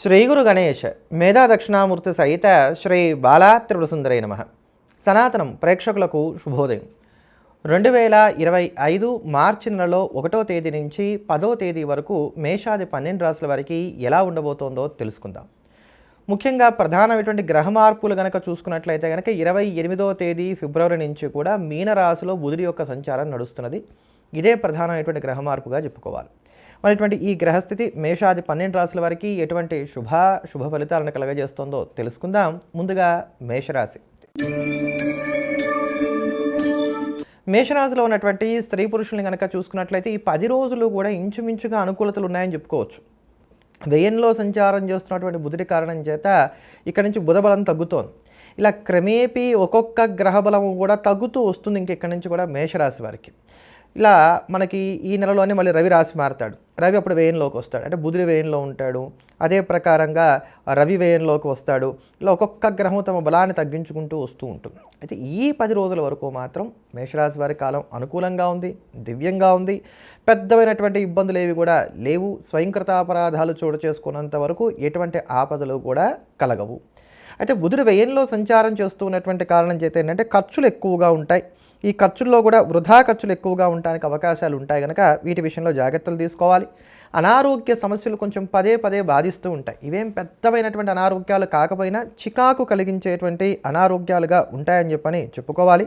శ్రీ గురు గణేష్ మేధా దక్షిణామూర్తి సహిత శ్రీ బాలా త్రిపురసుందరై నమః. సనాతనం ప్రేక్షకులకు శుభోదయం. 2025 మార్చి నెలలో 1వ తేదీ నుంచి 10వ తేదీ వరకు మేషాది 12 రాశుల వారికి ఎలా ఉండబోతోందో తెలుసుకుందాం. ముఖ్యంగా ప్రధానమైనటువంటి గ్రహ మార్పులు గనక చూసుకున్నట్లయితే కనుక 28వ తేదీ ఫిబ్రవరి నుంచి కూడా మీనరాశిలో బుధుడి యొక్క సంచారం నడుస్తున్నది. ఇదే ప్రధానమైనటువంటి గ్రహ మార్పుగా చెప్పుకోవాలి. మరి ఇటువంటి ఈ గ్రహస్థితి మేషాది 12 రాశుల వారికి ఎటువంటి శుభ ఫలితాలను కలగజేస్తుందో తెలుసుకుందాం. ముందుగా మేషరాశి. మేషరాశిలో ఉన్నటువంటి స్త్రీ పురుషుల్ని కనుక చూసుకున్నట్లయితే ఈ 10 రోజులు కూడా ఇంచుమించుగా అనుకూలతలు ఉన్నాయని చెప్పుకోవచ్చు. వ్యయంలో సంచారం చేస్తున్నటువంటి బుధుడి కారణం చేత ఇక్కడి నుంచి బుధబలం తగ్గుతోంది. ఇలా క్రమేపీ ఒక్కొక్క గ్రహబలము కూడా తగ్గుతూ వస్తుంది ఇక్కడి నుంచి కూడా మేషరాశి వారికి. ఇలా మనకి ఈ నెలలోనే మళ్ళీ రవి రాశి మారుతాడు. రవి అప్పుడు వ్యయంలోకి వస్తాడు, అంటే బుధుడి వ్యయంలో ఉంటాడు. అదే ప్రకారంగా రవి వ్యయంలోకి వస్తాడు. ఇలా ఒక్కొక్క గ్రహం తమ బలాన్ని తగ్గించుకుంటూ వస్తూ ఉంటుంది. అయితే ఈ 10 రోజుల వరకు మాత్రం మేషరాశి వారి కాలం అనుకూలంగా ఉంది, దివ్యంగా ఉంది. పెద్దమైనటువంటి ఇబ్బందులు ఏవి కూడా లేవు. స్వయంకృతాపరాధాలు చోటు చేసుకున్నంత వరకు ఎటువంటి ఆపదలు కూడా కలగవు. అయితే బుధుడి వ్యయంలో సంచారం చేస్తూ ఉన్నటువంటి కారణం చేత ఏంటంటే ఖర్చులు ఎక్కువగా ఉంటాయి. ఈ ఖర్చుల్లో కూడా వృధా ఖర్చులు ఎక్కువగా ఉండడానికి అవకాశాలు ఉంటాయి కనుక వీటి విషయంలో జాగ్రత్తలు తీసుకోవాలి. అనారోగ్య సమస్యలు కొంచెం పదే పదే బాధిస్తూ ఉంటాయి. ఇవేం పెద్దమైనటువంటి అనారోగ్యాలు కాకపోయినా చికాకు కలిగించేటువంటి అనారోగ్యాలుగా ఉంటాయని చెప్పుకోవాలి.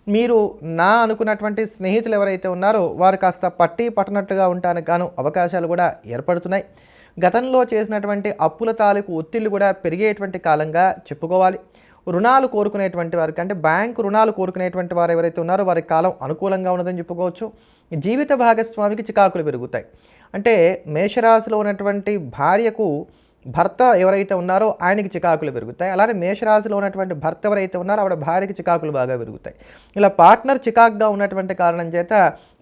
మీరు అనుకున్నటువంటి స్నేహితులు ఎవరైతే ఉన్నారో వారు కాస్త పట్టనట్టుగా ఉండడానికి గాను అవకాశాలు కూడా ఏర్పడుతున్నాయి. గతంలో చేసినటువంటి అప్పుల తాలూకు ఒత్తిళ్లు కూడా పెరిగేటువంటి కాలంగా చెప్పుకోవాలి. రుణాలు కోరుకునేటువంటి వారికి, అంటే బ్యాంకు రుణాలు కోరుకునేటువంటి వారు ఎవరైతే ఉన్నారో వారి కాలం అనుకూలంగా ఉన్నదని చెప్పుకోవచ్చు. జీవిత భాగస్వామికి చికాకులు పెరుగుతాయి. అంటే మేషరాశిలో ఉన్నటువంటి భార్యకు భర్త ఎవరైతే ఉన్నారో ఆయనకి చికాకులు పెరుగుతాయి. అలానే మేషరాశిలో ఉన్నటువంటి భర్త ఎవరైతే ఉన్నారో ఆవిడ భార్యకి చికాకులు బాగా పెరుగుతాయి. ఇలా పార్ట్నర్ చికాకుగా ఉన్నటువంటి కారణం చేత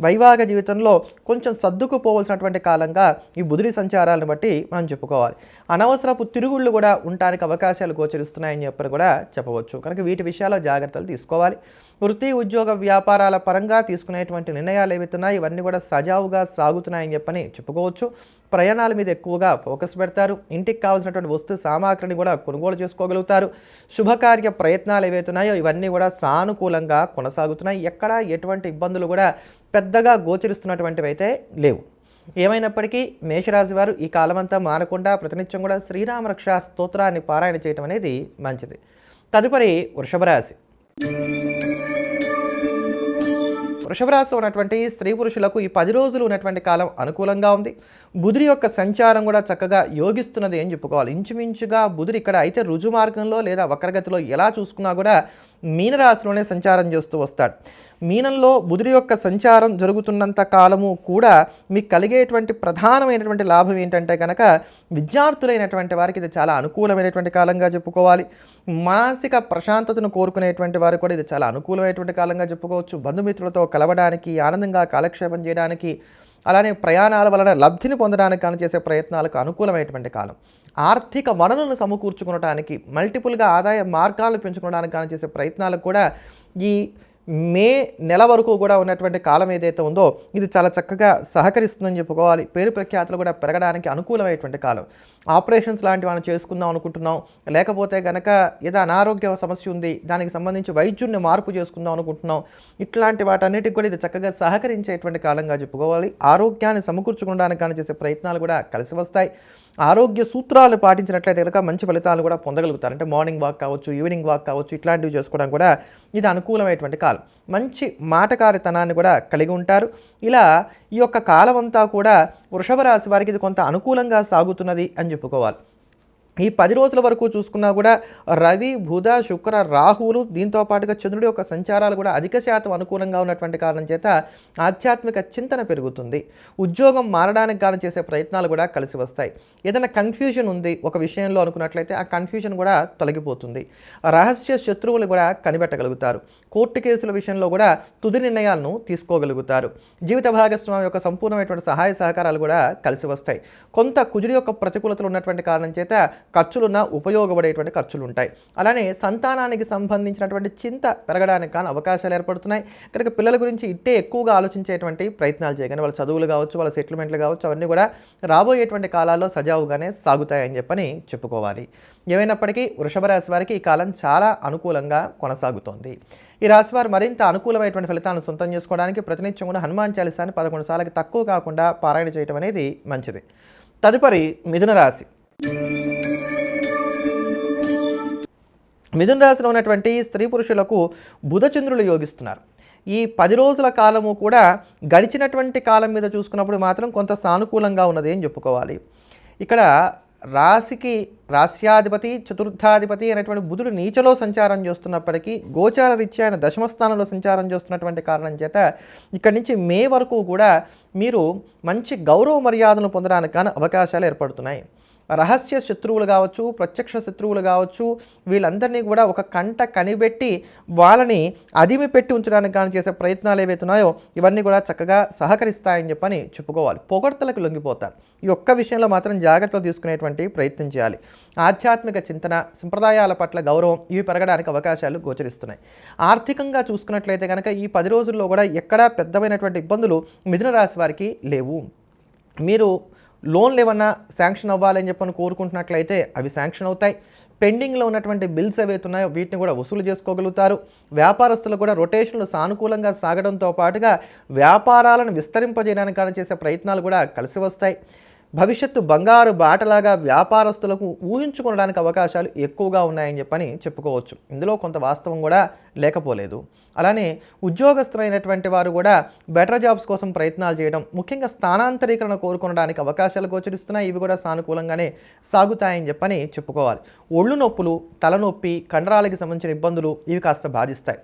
వైవాహిక జీవితంలో కొంచెం సర్దుకుపోవలసినటువంటి కాలంగా ఈ బుధుడి సంచారాలను బట్టి మనం చెప్పుకోవాలి. అనవసరపు తిరుగుళ్ళు కూడా ఉండడానికి అవకాశాలు గోచరిస్తున్నాయని కూడా చెప్పవచ్చు. కనుక వీటి విషయాల్లో జాగ్రత్తలు తీసుకోవాలి. వృత్తి ఉద్యోగ వ్యాపారాల పరంగా తీసుకునేటువంటి నిర్ణయాలు ఏవైతున్నాయి ఇవన్నీ కూడా సజావుగా సాగుతున్నాయని చెప్పుకోవచ్చు. ప్రయాణాల మీద ఎక్కువగా ఫోకస్ పెడతారు. ఇంటికి కావాల్సినటువంటి వస్తు సామాగ్రిని కూడా కొనుగోలు చేసుకోగలుగుతారు. శుభకార్య ప్రయత్నాలు ఏవైతున్నాయో ఇవన్నీ కూడా సానుకూలంగా కొనసాగుతున్నాయి. ఎక్కడా ఎటువంటి ఇబ్బందులు కూడా పెద్దగా గోచరిస్తున్నటువంటివి అయితే లేవు. ఏమైనప్పటికీ మేషరాశి వారు ఈ కాలమంతా మారకుండా ప్రతినిత్యం కూడా శ్రీరామరక్ష స్తోత్రాన్ని పారాయణ చేయటం అనేది మంచిది. తదుపరి వృషభ రాశి. వృషభ రాశిలో ఉన్నటువంటి స్త్రీ పురుషులకు ఈ 10 రోజులు ఉన్నటువంటి కాలం అనుకూలంగా ఉంది. బుధుడి యొక్క సంచారం కూడా చక్కగా యోగిస్తున్నది అని చెప్పుకోవాలి. ఇంచుమించుగా బుధుడు ఇక్కడ అయితే రుజు మార్గంలో లేదా వక్రగతిలో ఎలా చూసుకున్నా కూడా మీనరాశిలోనే సంచారం చేస్తూ వస్తాడు. మీనంలో బుధుడి యొక్క సంచారం జరుగుతున్నంత కాలము కూడా మీకు కలిగేటువంటి ప్రధానమైనటువంటి లాభం ఏంటంటే కనుక విద్యార్థులైనటువంటి వారికి ఇది చాలా అనుకూలమైనటువంటి కాలంగా చెప్పుకోవాలి. మానసిక ప్రశాంతతను కోరుకునేటువంటి వారు కూడా ఇది చాలా అనుకూలమైనటువంటి కాలంగా చెప్పుకోవచ్చు. బంధుమిత్రులతో కలవడానికి, ఆనందంగా కాలక్షేపం చేయడానికి, అలానే ప్రయాణాల వలన లబ్ధిని పొందడానికి కానీ చేసే ప్రయత్నాలకు అనుకూలమైనటువంటి కాలం. ఆర్థిక వనరులను సమకూర్చుకోవడానికి, మల్టిపుల్గా ఆదాయ మార్గాలను పెంచుకోవడానికి కానీ చేసే ప్రయత్నాలకు కూడా ఈ మే నెల వరకు కూడా ఉన్నటువంటి కాలం ఏదైతే ఉందో ఇది చాలా చక్కగా సహకరిస్తుందని చెప్పుకోవాలి. పేరు ప్రఖ్యాతులు కూడా పెరగడానికి అనుకూలమైనటువంటి కాలం. ఆపరేషన్స్ లాంటి మనం చేసుకుందాం అనుకుంటున్నాం, లేకపోతే కనుక ఏదో అనారోగ్య సమస్య ఉంది దానికి సంబంధించి వైద్యుడిని మార్పు చేసుకుందాం అనుకుంటున్నాం, ఇట్లాంటి వాటన్నిటికి కూడా ఇది చక్కగా సహకరించేటువంటి కాలంగా చెప్పుకోవాలి. ఆరోగ్యాన్ని సమకూర్చుకోవడానికి కానీ చేసే ప్రయత్నాలు కూడా కలిసి వస్తాయి. ఆరోగ్య సూత్రాలు పాటించినట్లయితే కనుక మంచి ఫలితాలు కూడా పొందగలుగుతారు. అంటే మార్నింగ్ వాక్ కావచ్చు, ఈవినింగ్ వాక్ కావచ్చు, ఇట్లాంటివి చేసుకోవడం కూడా ఇది అనుకూలమైనటువంటి కాలం. మంచి మాటకారితనాన్ని కూడా కలిగి ఉంటారు. ఇలా ఈ యొక్క కాలం అంతా కూడా వృషభ రాశి వారికి ఇది కొంత అనుకూలంగా సాగుతున్నది అని చెప్పుకోవాలి. ఈ 10 రోజుల వరకు చూసుకున్నా కూడా రవి, బుధ, శుక్ర, రాహువులు, దీంతో పాటుగా చంద్రుడి యొక్క సంచారాలు కూడా అధిక శాతం అనుకూలంగా ఉన్నటువంటి కారణం చేత ఆధ్యాత్మిక చింతన పెరుగుతుంది. ఉద్యోగం మారడానికి గాను చేసే ప్రయత్నాలు కూడా కలిసి వస్తాయి. ఏదైనా కన్ఫ్యూజన్ ఉంది ఒక విషయంలో అనుకున్నట్లయితే ఆ కన్ఫ్యూజన్ కూడా తొలగిపోతుంది. రహస్య శత్రువులు కూడా కనిపెట్టగలుగుతారు. కోర్టు కేసుల విషయంలో కూడా తుది నిర్ణయాలను తీసుకోగలుగుతారు. జీవిత భాగస్వామి యొక్క సంపూర్ణమైనటువంటి సహాయ సహకారాలు కూడా కలిసి వస్తాయి. కొంత కుజుడి యొక్క ప్రతికూలతలు ఉన్నటువంటి కారణం చేత ఖర్చులున్న ఉపయోగపడేటువంటి ఖర్చులు ఉంటాయి. అలానే సంతానానికి సంబంధించినటువంటి చింత పెరగడానికి కానీ అవకాశాలు ఏర్పడుతున్నాయి. కనుక పిల్లల గురించి ఇట్టే ఎక్కువగా ఆలోచించేటువంటి ప్రయత్నాలు చేయగానే వాళ్ళ చదువులు కావచ్చు, వాళ్ళ సెటిల్మెంట్లు కావచ్చు, అవన్నీ కూడా రాబోయేటువంటి కాలాల్లో సజావుగానే సాగుతాయని చెప్పని చెప్పుకోవాలి. ఏమైనప్పటికీ వృషభ రాశి వారికి ఈ కాలం చాలా అనుకూలంగా కొనసాగుతోంది. ఈ రాశి వారు మరింత అనుకూలమైనటువంటి ఫలితాలను సొంతం చేసుకోవడానికి ప్రతినిత్యం కూడా హనుమాన్ చాలీసాని 11 సార్లకి తక్కువ కాకుండా పారాయణ చేయడం అనేది మంచిది. తదుపరి మిథున రాశి. మిథున రాశిలో ఉన్నటువంటి స్త్రీ పురుషులకు బుధచంద్రులు యోగిస్తున్నారు. ఈ 10 రోజుల కాలము కూడా గడిచినటువంటి కాలం మీద చూసుకున్నప్పుడు మాత్రం కొంత సానుకూలంగా ఉన్నది అని చెప్పుకోవాలి. ఇక్కడ రాశికి రాశ్యాధిపతి చతుర్థాధిపతి అనేటువంటి బుధుడు నీచలో సంచారం చేస్తున్నప్పటికీ గోచార రీత్యా ఆయన దశమ స్థానంలో సంచారం చేస్తున్నటువంటి కారణం చేత ఇక్కడి నుంచి మే వరకు కూడా మీరు మంచి గౌరవ మర్యాదను పొందడానికి కానీ అవకాశాలు ఏర్పడుతున్నాయి. రహస్య శత్రువులు కావచ్చు, ప్రత్యక్ష శత్రువులు కావచ్చు, వీళ్ళందరినీ కూడా ఒక కంట కనిపెట్టి వాళ్ళని అదిమి పెట్టి ఉంచడానికి కానీ చేసే ప్రయత్నాలు ఏవైతున్నాయో ఇవన్నీ కూడా చక్కగా సహకరిస్తాయని చెప్పని చెప్పుకోవాలి. పొగడ్తలకు లొంగిపోతారు. ఈ ఒక్క విషయంలో మాత్రం జాగ్రత్తలు తీసుకునేటువంటి ప్రయత్నం చేయాలి. ఆధ్యాత్మిక చింతన, సంప్రదాయాల పట్ల గౌరవం ఇవి పెరగడానికి అవకాశాలు గోచరిస్తున్నాయి. ఆర్థికంగా చూసుకున్నట్లయితే కనుక ఈ 10 రోజుల్లో కూడా ఎక్కడా పెద్దమైనటువంటి ఇబ్బందులు మిథున రాశి వారికి లేవు. మీరు లోన్లు ఏమన్నా శాంక్షన్ అవ్వాలని చెప్పని కోరుకుంటున్నట్లయితే అవి శాంక్షన్ అవుతాయి. పెండింగ్లో ఉన్నటువంటి బిల్స్ ఏవైతే ఉన్నాయో వీటిని కూడా వసూలు చేసుకోగలుగుతారు. వ్యాపారస్తులు కూడా రొటేషన్లు సానుకూలంగా సాగడంతో పాటుగా వ్యాపారాలను విస్తరింపజేయడానికి కానీ చేసే ప్రయత్నాలు కూడా కలిసి వస్తాయి. భవిష్యత్తు బంగారు బాటలాగా వ్యాపారస్తులకు ఊహించుకోవడానికి అవకాశాలు ఎక్కువగా ఉన్నాయని చెప్పని చెప్పుకోవచ్చు. ఇందులో కొంత వాస్తవం కూడా లేకపోలేదు. అలానే ఉద్యోగస్తులైనటువంటి వారు కూడా బెటర్ జాబ్స్ కోసం ప్రయత్నాలు చేయడం, ముఖ్యంగా స్థానాంతరీకరణ కోరుకోవడానికి అవకాశాలు గోచరిస్తున్నాయి. ఇవి కూడా సానుకూలంగానే సాగుతాయని చెప్పని చెప్పుకోవాలి. ఒళ్ళు నొప్పులు, తలనొప్పి, కండరాలకి సంబంధించిన ఇబ్బందులు ఇవి కాస్త బాధిస్తాయి.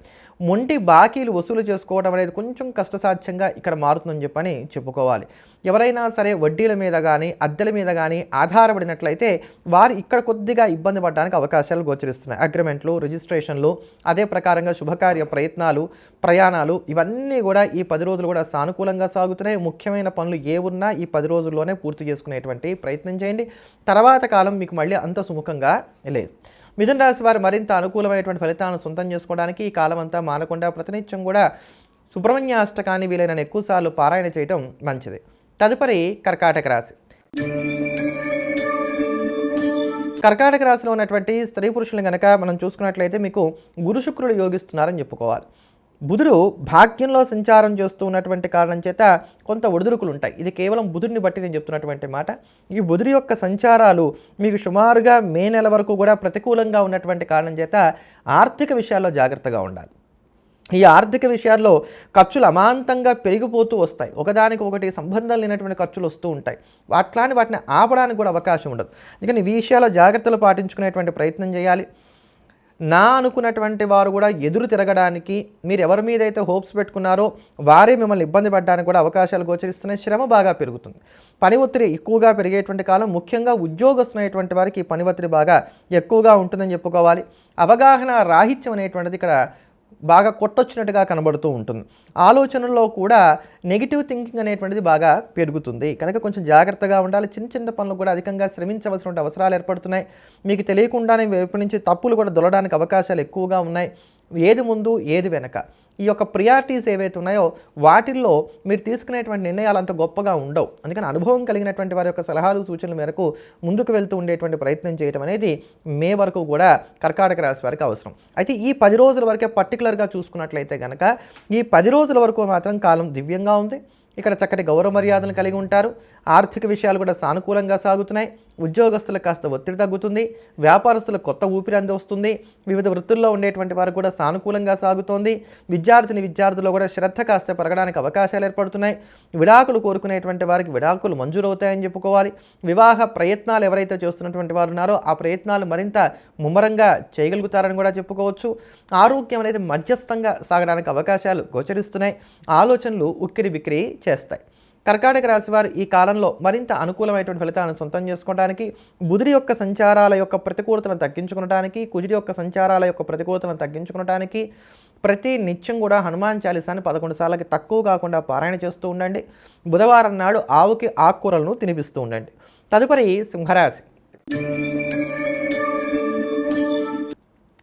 మొంటి బాకీలు వసూలు చేసుకోవడం అనేది కొంచెం కష్టసాధ్యంగా ఇక్కడ మారుతుందని చెప్పని చెప్పుకోవాలి. ఎవరైనా సరే వడ్డీల మీద కానీ అద్దెల మీద కానీ ఆధారపడినట్లయితే వారు ఇక్కడ కొద్దిగా ఇబ్బంది పడడానికి అవకాశాలు గోచరిస్తున్నాయి. అగ్రిమెంట్లు, రిజిస్ట్రేషన్లు, అదే ప్రకారంగా శుభకార్య ప్రయత్నాలు, ప్రయాణాలు ఇవన్నీ కూడా ఈ 10 రోజులు కూడా సానుకూలంగా సాగుతున్నాయి. ముఖ్యమైన పనులు ఏ ఉన్నా ఈ 10 రోజుల్లోనే పూర్తి చేసుకునేటువంటి ప్రయత్నం చేయండి. తర్వాత కాలం మీకు మళ్ళీ అంత సుముఖంగా లేదు. మిథున రాశి వారు మరింత అనుకూలమైనటువంటి ఫలితాలను సొంతం చేసుకోవడానికి ఈ కాలం అంతా మానకుండా ప్రతినిత్యం కూడా సుబ్రహ్మణ్య అష్టకాన్ని వీలైన ఎక్కువసార్లు పారాయణ చేయటం మంచిది. తదుపరి కర్కాటక రాశి. కర్కాటక రాశిలో ఉన్నటువంటి స్త్రీ పురుషులను కనుక మనం చూసుకున్నట్లయితే మీకు గురు శుక్రుడు యోగిస్తున్నారని చెప్పుకోవాలి. బుధుడు భాగ్యంలో సంచారం చేస్తూ ఉన్నటువంటి కారణం చేత కొంత ఒడిదుడుకులు ఉంటాయి. ఇది కేవలం బుధుడిని బట్టి నేను చెప్తున్నటువంటి మాట. ఈ బుధుడి యొక్క సంచారాలు మీకు సుమారుగా మే నెల వరకు కూడా ప్రతికూలంగా ఉన్నటువంటి కారణం చేత ఆర్థిక విషయాల్లో జాగ్రత్తగా ఉండాలి. ఈ ఆర్థిక విషయాల్లో ఖర్చులు అమాంతంగా పెరిగిపోతూ వస్తాయి. ఒకదానికి ఒకటి సంబంధం లేనటువంటి ఖర్చులు వస్తూ ఉంటాయి. వాటిని ఆపడానికి కూడా అవకాశం ఉండదు. అందుకని ఈ విషయాల్లో జాగ్రత్తలు పాటించుకునేటువంటి ప్రయత్నం చేయాలి. నా అనుకున్నటువంటి వారు కూడా ఎదురు తిరగడానికి, మీరు ఎవరి మీద అయితే హోప్స్ పెట్టుకున్నారో వారే మిమ్మల్ని ఇబ్బంది పడడానికి కూడా అవకాశాలు గోచరిస్తున్నాయి. శ్రమ బాగా పెరుగుతుంది. పని ఒత్తిడి ఎక్కువగా పెరిగేటువంటి కాలం. ముఖ్యంగా ఉద్యోగస్తున్నటువంటి వారికి ఈ పని ఒత్తిడి బాగా ఎక్కువగా ఉంటుందని చెప్పుకోవాలి. అవగాహన రాహిత్యం అనేటువంటిది ఇక్కడ బాగా కొట్టొచ్చినట్టుగా కనబడుతూ ఉంటుంది. ఆలోచనల్లో కూడా నెగిటివ్ థింకింగ్ అనేటువంటిది బాగా పెరుగుతుంది. కనుక కొంచెం జాగ్రత్తగా ఉండాలి. చిన్న చిన్న పనులు కూడా అధికంగా శ్రమించవలసిన అవసరాలు ఏర్పడుతున్నాయి. మీకు తెలియకుండానే వైపు నుంచి తప్పులు కూడా దొరడానికి అవకాశాలు ఎక్కువగా ఉన్నాయి. ఏది ముందు ఏది వెనక, ఈ యొక్క ప్రియారిటీస్ ఏవైతే ఉన్నాయో వాటిల్లో మీరు తీసుకునేటువంటి నిర్ణయాలు అంత గొప్పగా ఉండవు. అందుకని అనుభవం కలిగినటువంటి వారి యొక్క సలహాలు సూచనల మేరకు ముందుకు వెళ్తూ ఉండేటువంటి ప్రయత్నం చేయడం అనేది మే వరకు కూడా కర్కాటక రాశి వారికి అవసరం. అయితే ఈ 10 రోజుల వరకే పర్టికులర్గా చూసుకున్నట్లయితే కనుక ఈ 10 రోజుల వరకు మాత్రం కాలం దివ్యంగా ఉంది. ఇక్కడ చక్కటి గౌరవ మర్యాదలు కలిగి ఉంటారు. ఆర్థిక విషయాలు కూడా సానుకూలంగా సాగుతున్నాయి. ఉద్యోగస్తులకు కాస్త ఒత్తిడి తగ్గుతుంది. వ్యాపారస్తులకు కొత్త ఊపిరి వస్తుంది. వివిధ వృత్తుల్లో ఉండేటువంటి వారు కూడా సానుకూలంగా సాగుతోంది. విద్యార్థులు కూడా శ్రద్ధ కాస్త పెరగడానికి అవకాశాలు ఏర్పడుతున్నాయి. విడాకులు కోరుకునేటువంటి వారికి విడాకులు మంజూరవుతాయని చెప్పుకోవాలి. వివాహ ప్రయత్నాలు ఎవరైతే చేస్తున్నటువంటి వారు ఉన్నారో ఆ ప్రయత్నాలు మరింత ముమ్మరంగా చేయగలుగుతారని కూడా చెప్పుకోవచ్చు. ఆరోగ్యం అనేది మధ్యస్థంగా సాగడానికి అవకాశాలు గోచరిస్తున్నాయి. ఆలోచనలు ఉక్కిరి బిక్కిరి చేస్తాయి. కర్కాటక రాశి వారు ఈ కాలంలో మరింత అనుకూలమైనటువంటి ఫలితాలను సొంతం చేసుకోవడానికి, బుధుడి యొక్క సంచారాల యొక్క ప్రతికూలతను తగ్గించుకోవడానికి, కుజుడి యొక్క సంచారాల యొక్క ప్రతికూలతను తగ్గించుకోవడానికి ప్రతి నిత్యం కూడా హనుమాన్ చాలీసాని 11 సార్లకి తక్కువ కాకుండా పారాయణ చేస్తూ ఉండండి. బుధవారం నాడు ఆవుకి ఆకుకూరలను తినిపిస్తూ ఉండండి. తదుపరి సింహరాశి.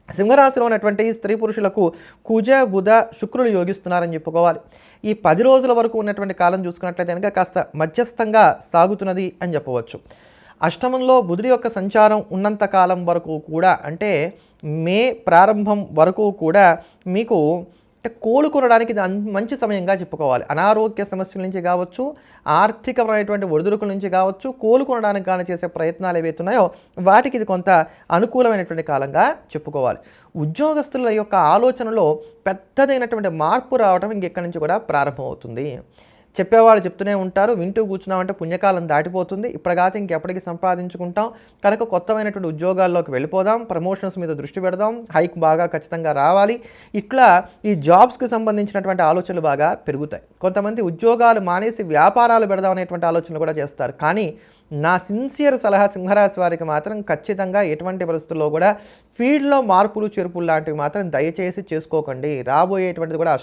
సింహరాశిలో ఉన్నటువంటి స్త్రీ పురుషులకు కుజ బుధ శుక్రులు యోగిస్తున్నారని చెప్పుకోవాలి. ఈ 10 రోజుల వరకు ఉన్నటువంటి కాలం చూసుకున్నట్లయితే కనుక కాస్త మధ్యస్థంగా సాగుతున్నది అని చెప్పవచ్చు. అష్టమంలో బుధుడి యొక్క సంచారం ఉన్నంత కాలం వరకు కూడా, అంటే మే ప్రారంభం వరకు కూడా మీకు అంటే కోలుకొనడానికి ఇది మంచి సమయంగా చెప్పుకోవాలి. అనారోగ్య సమస్యల నుంచి కావచ్చు, ఆర్థికమైనటువంటి ఒడిదుడుకుల నుంచి కావచ్చు, కోలుకొనడానికి కానీ చేసే ప్రయత్నాలు ఏవైతున్నాయో వాటికి ఇది కొంత అనుకూలమైనటువంటి కాలంగా చెప్పుకోవాలి. ఉద్యోగస్తుల యొక్క ఆలోచనలో పెద్దదైనటువంటి మార్పు రావడం ఇంకెక్కడి నుంచి కూడా ప్రారంభమవుతుంది. చెప్పేవాళ్ళు చెప్తూనే ఉంటారు, వింటూ కూర్చున్నామంటే పుణ్యకాలం దాటిపోతుంది, ఇప్పటికాతే ఇంకెప్పటికి సంపాదించుకుంటాం కనుక కొత్తమైనటువంటి ఉద్యోగాల్లోకి వెళ్ళిపోదాం, ప్రమోషన్స్ మీద దృష్టి పెడదాం, హైక్ బాగా ఖచ్చితంగా రావాలి, ఇట్లా ఈ జాబ్స్కి సంబంధించినటువంటి ఆలోచనలు బాగా పెరుగుతాయి. కొంతమంది ఉద్యోగాలు మానేసి వ్యాపారాలు పెడదాం అనేటువంటి ఆలోచనలు కూడా చేస్తారు. కానీ నా సిన్సియర్ సలహా సింహరాశి వారికి మాత్రం ఖచ్చితంగా ఎటువంటి పరిస్థితుల్లో కూడా ఫీల్డ్లో మార్పులు చేర్పులు లాంటివి మాత్రం దయచేసి చేసుకోకండి. రాబోయేటువంటిది కూడా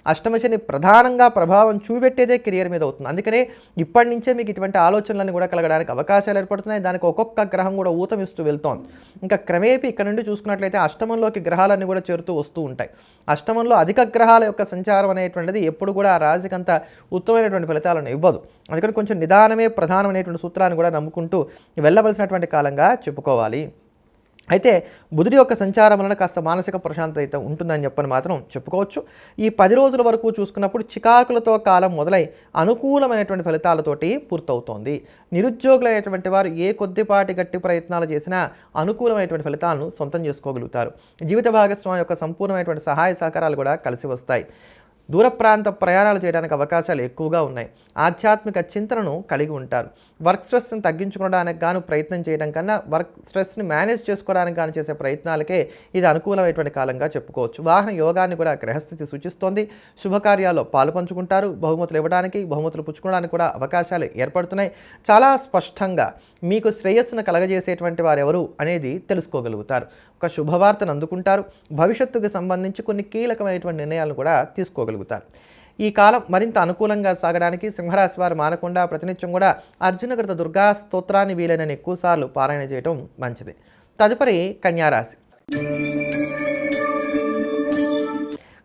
అష్టమశని ప్రధానంగా ప్రభావం చూపెట్టేదే కెరియర్ మీద అవుతుంది. అందుకనే ఇప్పటి నుంచే మీకు ఇటువంటి ఆలోచనలన్నీ కూడా కలగడానికి అవకాశాలు ఏర్పడుతున్నాయి. దానికి ఒక్కొక్క గ్రహం కూడా ఊతమిస్తూ వెళ్తోంది. ఇంకా క్రమేపీ ఇక్కడ నుండి చూసుకున్నట్లయితే అష్టమంలోకి గ్రహాలన్నీ కూడా చేరుతూ వస్తూ ఉంటాయి. అష్టమంలో అధిక గ్రహాల యొక్క సంచారం అనేటువంటిది ఎప్పుడు కూడా ఆ రాశికి అంత ఉత్తమమైనటువంటి ఫలితాలను ఇవ్వదు. అందుకని కొంచెం నిదానమే ప్రధానమైనటువంటి సూత్రాన్ని కూడా నమ్ముకుంటూ వెళ్ళవలసినటువంటి కాలంగా చెప్పుకోవాలి. అయితే బుధుడి యొక్క సంచారం వలన కాస్త మానసిక ప్రశాంతత అయితే ఉంటుందని చెప్పని మాత్రం చెప్పుకోవచ్చు. ఈ 10 రోజుల వరకు చూసుకున్నప్పుడు చికాకులతో కాలం మొదలై అనుకూలమైనటువంటి ఫలితాలతోటి పూర్తవుతోంది. నిరుద్యోగులైనటువంటి వారు ఏ కొద్దిపాటి గట్టి ప్రయత్నాలు చేసినా అనుకూలమైనటువంటి ఫలితాలను సొంతం చేసుకోగలుగుతారు. జీవిత భాగస్వామి యొక్క సంపూర్ణమైనటువంటి సహాయ సహకారాలు కూడా కలిసి వస్తాయి. దూర ప్రాంత ప్రయాణాలు చేయడానికి అవకాశాలు ఎక్కువగా ఉన్నాయి. ఆధ్యాత్మిక చింతనను కలిగి ఉంటారు. వర్క్ స్ట్రెస్ని తగ్గించుకోవడానికి గాను ప్రయత్నం చేయడం కన్నా వర్క్ స్ట్రెస్ని మేనేజ్ చేసుకోవడానికి కానీ చేసే ప్రయత్నాలకే ఇది అనుకూలమైనటువంటి కాలంగా చెప్పుకోవచ్చు. వాహన యోగాన్ని కూడా గ్రహస్థితి సూచిస్తోంది. శుభకార్యాల్లో పాలు పంచుకుంటారు. బహుమతులు ఇవ్వడానికి, బహుమతులు పుచ్చుకోవడానికి కూడా అవకాశాలు ఏర్పడుతున్నాయి. చాలా స్పష్టంగా మీకు శ్రేయస్సును కలగజేసేటువంటి వారెవరు అనేది తెలుసుకోగలుగుతారు. ఒక శుభవార్తను అందుకుంటారు. భవిష్యత్తుకు సంబంధించి కొన్ని కీలకమైనటువంటి నిర్ణయాలను కూడా తీసుకోగలుగుతారు. ఈ కాలం మరింత అనుకూలంగా సాగడానికి సింహరాశి వారు మానకుండా ప్రతినిత్యం కూడా అర్జునకృత దుర్గా స్తోత్రాన్ని వీలైనన్ని ఎక్కువసార్లు పారాయణ చేయడం మంచిది. తదుపరి కన్యారాశి.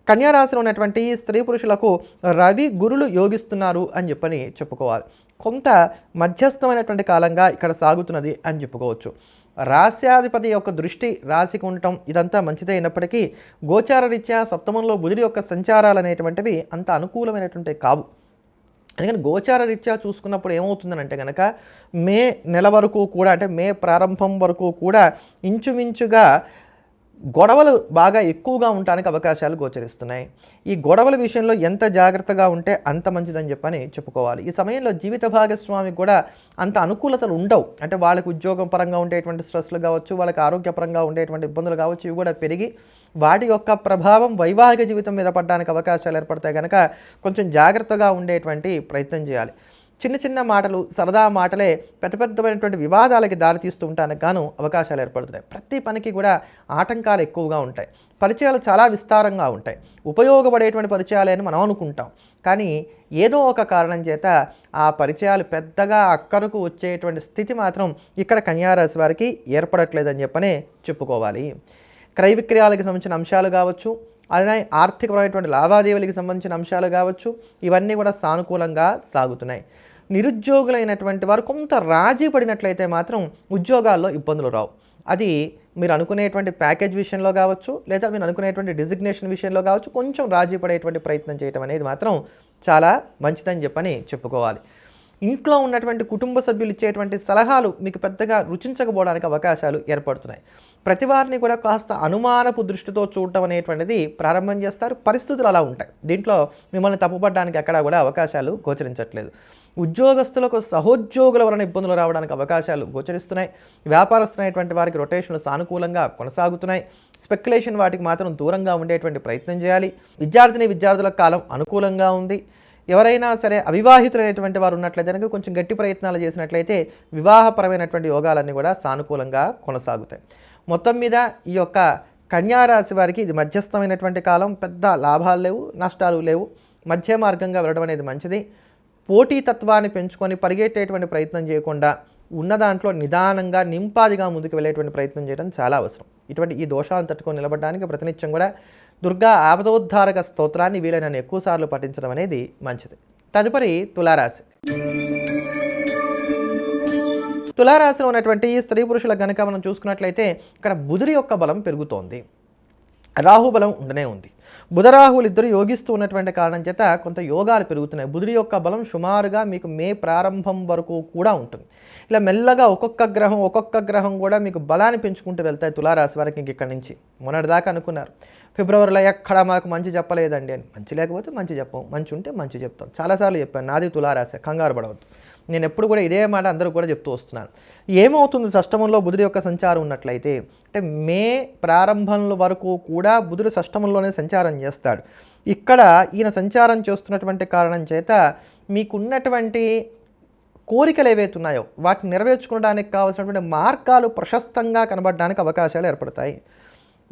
కన్యారాశిలో ఉన్నటువంటి స్త్రీ పురుషులకు రవి గురులు యోగిస్తున్నారు అని చెప్పని చెప్పుకోవాలి. కొంత మధ్యస్థమైనటువంటి కాలంగా ఇక్కడ సాగుతున్నది అని చెప్పుకోవచ్చు. రాశ్యాధిపతి యొక్క దృష్టి రాశికి ఉండటం ఇదంతా మంచిదే అయినప్పటికీ గోచార రీత్యా సప్తమంలో బుధుడి యొక్క సంచారాలు అనేటువంటివి అంత అనుకూలమైనటువంటి కావు. అందుకని గోచార రీత్యా చూసుకున్నప్పుడు ఏమవుతుందనంటే కనుక మే నెల వరకు కూడా, అంటే మే ప్రారంభం వరకు కూడా ఇంచుమించుగా గొడవలు బాగా ఎక్కువగా ఉండడానికి అవకాశాలు గోచరిస్తున్నాయి. ఈ గొడవల విషయంలో ఎంత జాగ్రత్తగా ఉంటే అంత మంచిదని చెప్పని చెప్పుకోవాలి. ఈ సమయంలో జీవిత భాగస్వామికి కూడా అంత అనుకూలతలు ఉండవు. అంటే వాళ్ళకి ఉద్యోగం పరంగా ఉండేటువంటి స్ట్రెస్లు కావచ్చు, వాళ్ళకి ఆరోగ్యపరంగా ఉండేటువంటి ఇబ్బందులు కావచ్చు, ఇవి కూడా పెరిగి వాటి యొక్క ప్రభావం వైవాహిక జీవితం మీద పడడానికి అవకాశాలు ఏర్పడతాయి. కనుక కొంచెం జాగ్రత్తగా ఉండేటువంటి ప్రయత్నం చేయాలి. చిన్న చిన్న మాటలు, సరదా మాటలే పెద్దమైనటువంటి వివాదాలకి దారితీస్తూ ఉండడానికి గాను అవకాశాలు ఏర్పడుతున్నాయి. ప్రతి పనికి కూడా ఆటంకాలు ఎక్కువగా ఉంటాయి. పరిచయాలు చాలా విస్తారంగా ఉంటాయి. ఉపయోగపడేటువంటి పరిచయాలే అని మనం అనుకుంటాం. కానీ ఏదో ఒక కారణం చేత ఆ పరిచయాలు పెద్దగా అక్కరకు వచ్చేటువంటి స్థితి మాత్రం ఇక్కడ కన్యారాశి వారికి ఏర్పడట్లేదని చెప్పనే చెప్పుకోవాలి. క్రయ విక్రయాలకు సంబంధించిన అంశాలు కావచ్చు, అలానే ఆర్థికపరమైనటువంటి లావాదేవీలకు సంబంధించిన అంశాలు కావచ్చు, ఇవన్నీ కూడా సానుకూలంగా సాగుతున్నాయి. నిరుద్యోగులైనటువంటి వారు కొంత రాజీ పడినట్లయితే మాత్రం ఉద్యోగాల్లో ఇబ్బందులు రావు. అది మీరు అనుకునేటువంటి ప్యాకేజ్ విషయంలో కావచ్చు, లేదా మీరు అనుకునేటువంటి డిజిగ్నేషన్ విషయంలో కావచ్చు, కొంచెం రాజీ పడేటువంటి ప్రయత్నం చేయడం అనేది మాత్రం చాలా మంచిదని చెప్పని చెప్పుకోవాలి. ఇంట్లో ఉన్నటువంటి కుటుంబ సభ్యులు ఇచ్చేటువంటి సలహాలు మీకు పెద్దగా రుచించకపోవడానికి అవకాశాలు ఏర్పడుతున్నాయి. ప్రతి వారిని కూడా కాస్త అనుమానపు దృష్టితో చూడటం అనేటువంటిది ప్రారంభం చేస్తారు. పరిస్థితులు అలా ఉంటాయి. దీంట్లో మిమ్మల్ని తప్పుపడడానికి ఎక్కడా కూడా అవకాశాలు గోచరించట్లేదు. ఉద్యోగస్తులకు సహోద్యోగుల వలన ఇబ్బందులు రావడానికి అవకాశాలు గోచరిస్తున్నాయి. వ్యాపారస్తులైనటువంటి వారికి రొటేషన్లు సానుకూలంగా కొనసాగుతున్నాయి. స్పెక్యులేషన్ వాటికి మాత్రం దూరంగా ఉండేటువంటి ప్రయత్నం చేయాలి. విద్యార్థుల కాలం అనుకూలంగా ఉంది. ఎవరైనా సరే అవివాహితులైనటువంటి వారు ఉన్నట్లయితే కనుక కొంచెం గట్టి ప్రయత్నాలు చేసినట్లయితే వివాహపరమైనటువంటి యోగాలన్నీ కూడా సానుకూలంగా కొనసాగుతాయి. మొత్తం మీద ఈ యొక్క కన్యారాశి వారికి ఇది మధ్యస్థమైనటువంటి కాలం. పెద్ద లాభాలు లేవు, నష్టాలు లేవు. మధ్య మార్గంగా వెళ్ళడం అనేది మంచిది. పోటీతత్వాన్ని పెంచుకొని పరిగెట్టేటువంటి ప్రయత్నం చేయకుండా ఉన్న దాంట్లో నిదానంగా నింపాదిగా ముందుకు వెళ్ళేటువంటి ప్రయత్నం చేయడం చాలా అవసరం. ఇటువంటి ఈ దోషాలను తట్టుకొని నిలబడడానికి ప్రతినిత్యం కూడా దుర్గా ఆపదోద్ధారక స్తోత్రాన్ని వీలైనన్ని ఎక్కువ సార్లు పఠించడం అనేది మంచిది. తదుపరి తులారాశి. తులారాశిలో ఉన్నటువంటి స్త్రీ పురుషులకు గనక మనం చూసుకున్నట్లయితే ఇక్కడ బుధుడి యొక్క బలం పెరుగుతోంది, రాహుబలం ఉండనే ఉంది. బుధరాహువులు ఇద్దరు యోగిస్తూ ఉన్నటువంటి కారణం చేత కొంత యోగాలు పెరుగుతున్నాయి. బుధుడి యొక్క బలం సుమారుగా మీకు మే ప్రారంభం వరకు కూడా ఉంటుంది. ఇలా మెల్లగా ఒక్కొక్క గ్రహం కూడా మీకు బలాన్ని పెంచుకుంటూ వెళ్తాయి తులారాశి వారికి. ఇంక ఇక్కడి నుంచి మొన్నటిదాకా అనుకున్నారు ఫిబ్రవరిలో ఎక్కడ మాకు మంచి చెప్పలేదండి అని. మంచి లేకపోతే మంచి చెప్పం, మంచి ఉంటే మంచి చెప్తాం. చాలాసార్లు చెప్పాను, నాది తులారాశి, కంగారు పడవద్దు. నేను ఎప్పుడు కూడా ఇదే మాట అందరూ కూడా చెప్తూ వస్తున్నాను. ఏమవుతుంది షష్టమంలో బుధుడి యొక్క సంచారం ఉన్నట్లయితే, అంటే మే ప్రారంభంలో వరకు కూడా బుధుడు షష్టమంలోనే సంచారం చేస్తాడు. ఇక్కడ ఈయన సంచారం చేస్తున్నటువంటి కారణం చేత మీకున్నటువంటి కోరికలు ఏవైతే ఉన్నాయో వాటిని నెరవేర్చుకోవడానికి కావాల్సినటువంటి మార్గాలు ప్రశస్తంగా కనబడడానికి అవకాశాలు ఏర్పడతాయి.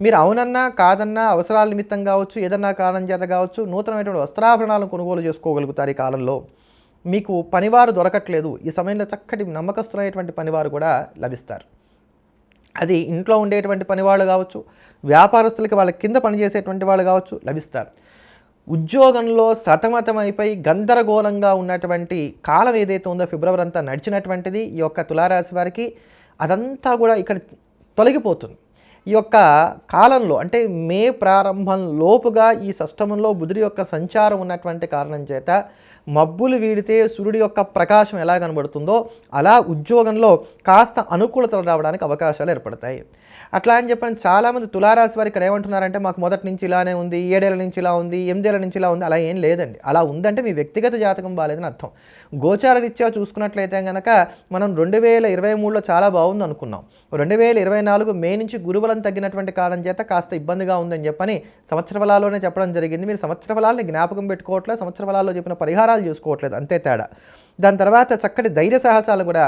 మీరు అవునన్నా కాదన్నా అవసరాల నిమిత్తం కావచ్చు, ఏదన్నా కారణం చేత కావచ్చు, నూతనమైనటువంటి వస్త్రాభరణాలను కొనుగోలు చేసుకోగలుగుతారు. ఈ కాలంలో మీకు పనివారు దొరకట్లేదు, ఈ సమయంలో చక్కటి నమ్మకస్తులైనటువంటి పనివారు కూడా లభిస్తారు. అది ఇంట్లో ఉండేటువంటి పనివాళ్ళు కావచ్చు, వ్యాపారస్తులకి వాళ్ళ కింద పనిచేసేటువంటి వాళ్ళు కావచ్చు, లభిస్తారు. ఉద్యోగంలో సతమతమైపోయి గందరగోళంగా ఉన్నటువంటి కాలం ఏదైతే ఉందో ఫిబ్రవరి అంతా నడిచినటువంటిది ఈ యొక్క తులారాశి వారికి, అదంతా కూడా ఇక్కడ తొలగిపోతుంది. ఈ యొక్క కాలంలో అంటే మే ప్రారంభం లోపుగా ఈ షష్టమంలో బుధుడి యొక్క సంచారం ఉన్నటువంటి కారణం చేత మబ్బులు వీడితే సూర్యుడి యొక్క ప్రకాశం ఎలా కనబడుతుందో అలా ఉద్యోగంలో కాస్త అనుకూలతలు రావడానికి అవకాశాలు ఏర్పడతాయి. అట్లా అని చెప్పని చాలామంది తులారాశి వారు ఇక్కడ ఏమంటున్నారంటే మాకు మొదటి నుంచి ఇలానే ఉంది, 7 ఏళ్ల నుంచి ఇలా ఉంది, 8 ఏళ్ల నుంచి ఇలా ఉంది. అలా ఏం లేదండి. అలా ఉందంటే మీ వ్యక్తిగత జాతకం బాగాలేదని అర్థం. గోచార రీత్యా చూసుకున్నట్లయితే కనుక మనం 2023లో చాలా బాగుంది అనుకున్నాం. 2024 మే నుంచి గురుబలం తగ్గినటువంటి కారణం చేత కాస్త ఇబ్బందిగా ఉందని చెప్పని సంవత్సర ఫలాల్లోనే చెప్పడం జరిగింది. మీరు సంవత్సర ఫలాలని జ్ఞాపకం పెట్టుకోవట్లేదు, సంవత్సర ఫలాల్లో చెప్పిన పరిహారాలు చూసుకోవట్లేదు, అంతే తేడా. దాని తర్వాత చక్కటి ధైర్య సాహసాలు కూడా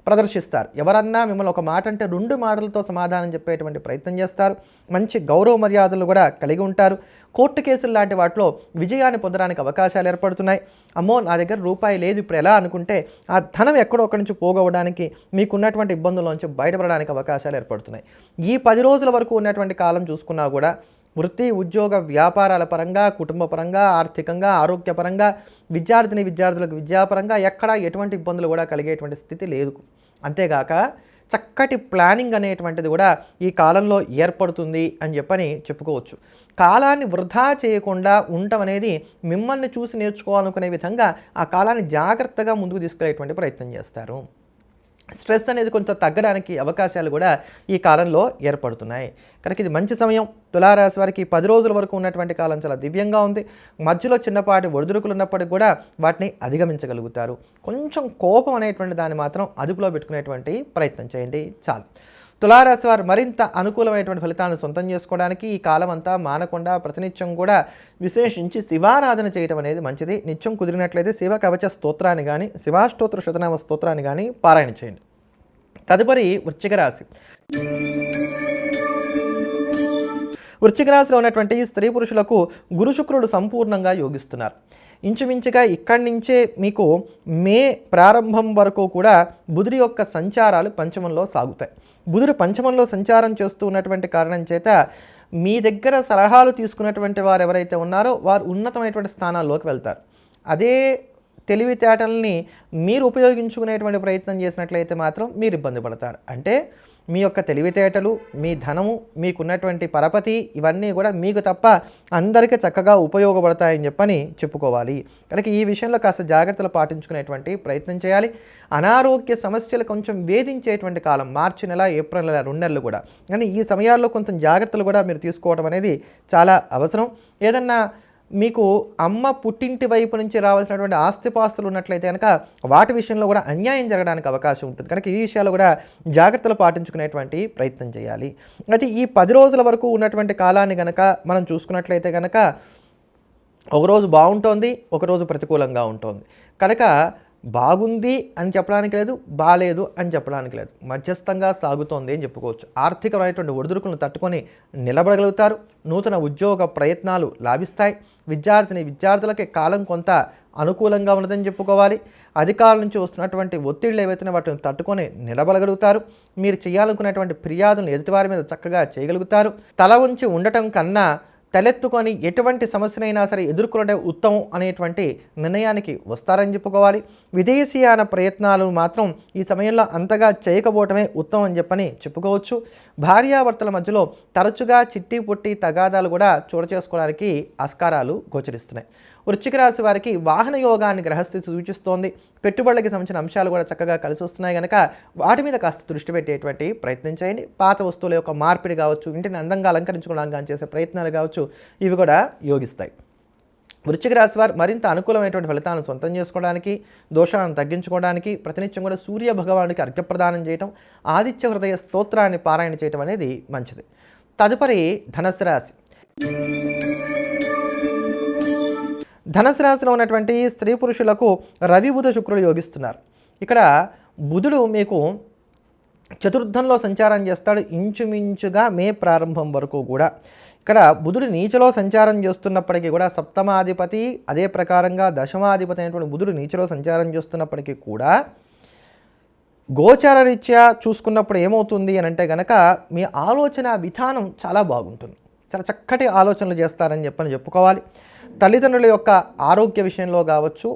ప్రదర్శిస్తారు. ఎవరన్నా మిమ్మల్ని ఒక మాట అంటే 2 మాటలతో సమాధానం చెప్పేటువంటి ప్రయత్నం చేస్తారు. మంచి గౌరవ మర్యాదలు కూడా కలిగి ఉంటారు. కోర్టు కేసులు లాంటి వాటిలో విజయాన్ని పొందడానికి అవకాశాలు ఏర్పడుతున్నాయి. అమ్మో నా దగ్గర రూపాయి లేదు ఇప్పుడు ఎలా అనుకుంటే ఆ ధనం ఎక్కడో ఒకడి నుంచి పోగొవడానికి, మీకున్నటువంటి ఇబ్బందుల్లోంచి బయటపడడానికి అవకాశాలు ఏర్పడుతున్నాయి. ఈ 10 రోజుల వరకు ఉన్నటువంటి కాలం చూసుకున్నా కూడా వృత్తి, ఉద్యోగ, వ్యాపారాల పరంగా, కుటుంబ పరంగా, ఆర్థికంగా, ఆరోగ్యపరంగా, విద్యార్థులకు విద్యాపరంగా ఎక్కడా ఎటువంటి ఇబ్బందులు కూడా కలిగేటువంటి స్థితి లేదు. అంతేగాక చక్కటి ప్లానింగ్ అనేటువంటిది కూడా ఈ కాలంలో ఏర్పడుతుంది అని చెప్పని చెప్పుకోవచ్చు. కాలాన్ని వృధా చేయకుండా ఉండటం అనేది మిమ్మల్ని చూసి నేర్చుకోవాలనుకునే విధంగా ఆ కాలాన్ని జాగ్రత్తగా ముందుకు తీసుకెళ్లేటువంటి ప్రయత్నం చేస్తారు. స్ట్రెస్ అనేది కొంత తగ్గడానికి అవకాశాలు కూడా ఈ కాలంలో ఏర్పడుతున్నాయి. కనుక ఇది మంచి సమయం. తులారాశి వారికి 10 రోజుల వరకు ఉన్నటువంటి కాలం చాలా దివ్యంగా ఉంది. మధ్యలో చిన్నపాటి ఒడిదుడుకులు ఉన్నప్పటికీ కూడా వాటిని అధిగమించగలుగుతారు. కొంచెం కోపం అనేటువంటి దాన్ని మాత్రం అదుపులో పెట్టుకునేటువంటి ప్రయత్నం చేయండి చాలు. తులారాశి వారు మరింత అనుకూలమైనటువంటి ఫలితాలను సొంతం చేసుకోవడానికి ఈ కాలం అంతా మానకుండా ప్రతినిత్యం కూడా విశేషించి శివారాధన చేయడం అనేది మంచిది. నిత్యం కుదిరినట్లయితే శివ కవచ స్తోత్రాన్ని కానీ, శివాష్టోత్ర శతనామ స్తోత్రాన్ని కానీ పారాయణ చేయండి. తదుపరి వృశ్చిక రాశి. వృశ్చిక రాశిలో ఉన్నటువంటి స్త్రీ పురుషులకు గురు శుక్రుడు సంపూర్ణంగా యోగిస్తున్నారు. ఇంచుమించుగా ఇక్కడి నుంచే మీకు మే ప్రారంభం వరకు కూడా బుధుడి యొక్క సంచారాలు పంచమంలో సాగుతాయి. బుధుడు పంచమంలో సంచారం చేస్తూ ఉన్నటువంటి కారణం చేత మీ దగ్గర సలహాలు తీసుకున్నటువంటి వారు ఎవరైతే ఉన్నారో వారు ఉన్నతమైనటువంటి స్థానాల్లోకి వెళ్తారు. అదే తెలివితేటల్ని మీరు ఉపయోగించుకునేటువంటి ప్రయత్నం చేసినట్లయితే మాత్రం మీరు ఇబ్బంది పడతారు. అంటే మీ యొక్క తెలివితేటలు, మీ ధనము, మీకున్నటువంటి పరపతి ఇవన్నీ కూడా మీకు తప్ప అందరికీ చక్కగా ఉపయోగపడతాయని చెప్పని చెప్పుకోవాలి. కనుక ఈ విషయంలో కాస్త జాగ్రత్తలు పాటించుకునేటువంటి ప్రయత్నం చేయాలి. అనారోగ్య సమస్యలు కొంచెం వేధించేటువంటి కాలం మార్చి నెల, ఏప్రిల్ నెల 2 నెలలు కూడా. కానీ ఈ సమయాల్లో కొంచెం జాగ్రత్తలు కూడా మీరు తీసుకోవడం అనేది చాలా అవసరం. ఏదన్నా మీకు అమ్మ పుట్టింటి వైపు నుంచి రావాల్సినటువంటి ఆస్తిపాస్తులు ఉన్నట్లయితే కనుక వాటి విషయంలో కూడా అన్యాయం జరగడానికి అవకాశం ఉంటుంది. కనుక ఈ విషయాలు కూడా జాగ్రత్తలు పాటించుకునేటువంటి ప్రయత్నం చేయాలి. అయితే ఈ 10 రోజుల వరకు ఉన్నటువంటి కాలాన్ని కనుక మనం చూసుకున్నట్లయితే కనుక ఒకరోజు బాగుంటుంది, ఒకరోజు ప్రతికూలంగా ఉంటుంది. కనుక బాగుంది అని చెప్పడానికి లేదు, బాలేదు అని చెప్పడానికి లేదు, మధ్యస్థంగా సాగుతోంది అని చెప్పుకోవచ్చు. ఆర్థికమైనటువంటి ఒడిదుడుకులను తట్టుకొని నిలబడగలుగుతారు. నూతన ఉద్యోగ ప్రయత్నాలు లాభిస్తాయి. విద్యార్థులకి కాలం కొంత అనుకూలంగా ఉన్నదని చెప్పుకోవాలి. అధికారుల నుంచి వస్తున్నటువంటి ఒత్తిళ్లు ఏవైతే వాటిని తట్టుకొని నిలబడగలుగుతారు. మీరు చేయాలనుకున్నటువంటి ఫిర్యాదులను ఎదుటివారి మీద చక్కగా చేయగలుగుతారు. తల ఉంచి ఉండటం కన్నా తలెత్తుకొని ఎటువంటి సమస్యనైనా సరే ఎదుర్కొనడం ఉత్తమం అనేటువంటి నిర్ణయానికి వస్తారని చెప్పుకోవాలి. విదేశీయాన ప్రయత్నాలు మాత్రం ఈ సమయంలో అంతగా చేయకపోవటమే ఉత్తమం అని చెప్పని చెప్పుకోవచ్చు. భార్యాభర్తల మధ్యలో తరచుగా చిట్టి పుట్టి తగాదాలు కూడా చోటు చేసుకోవడానికి ఆస్కారాలు గోచరిస్తున్నాయి. వృశ్చిక రాశి వారికి వాహన యోగాన్ని గ్రహస్థితి సూచిస్తోంది. పెట్టుబడులకి సంబంధించిన అంశాలు కూడా చక్కగా కలిసి వస్తున్నాయి కనుక వాటి మీద కాస్త దృష్టి పెట్టేటువంటి ప్రయత్నం చేయండి. పాత వస్తువుల యొక్క మార్పిడి కావచ్చు, ఇంటిని అందంగా అలంకరించుకోవడానికి చేసే ప్రయత్నాలు కావచ్చు, ఇవి కూడా యోగిస్తాయి. వృశ్చిక రాశి వారు మరింత అనుకూలమైనటువంటి ఫలితాలను సొంతం చేసుకోవడానికి, దోషాలను తగ్గించుకోవడానికి ప్రతినిత్యం కూడా సూర్య భగవానుడికి అర్ఘ్యప్రదానం చేయటం, ఆదిత్య హృదయ స్తోత్రాన్ని పారాయణ చేయటం అనేది మంచిది. తదుపరి ధనుస్సు రాశి. ధనుసు రాశిలో ఉన్నటువంటి స్త్రీ పురుషులకు రవి బుధ శుక్రులు యోగిస్తున్నారు. ఇక్కడ బుధుడు మీకు చతుర్థంలో సంచారం చేస్తాడు ఇంచుమించుగా మే ప్రారంభం వరకు కూడా. ఇక్కడ బుధుడు నీచలో సంచారం చేస్తున్నప్పటికీ కూడా సప్తమాధిపతి, అదే ప్రకారంగా దశమాధిపతి అయినటువంటి బుధుడు నీచలో సంచారం చేస్తున్నప్పటికీ కూడా గోచార రీత్యా చూసుకున్నప్పుడు ఏమవుతుంది అని అంటే కనుక మీ ఆలోచన విధానం చాలా బాగుంటుంది. చాలా చక్కటి ఆలోచనలు చేస్తారని చెప్పుకోవాలి. తల్లిదండ్రుల యొక్క ఆరోగ్య విషయంలో కావచ్చు,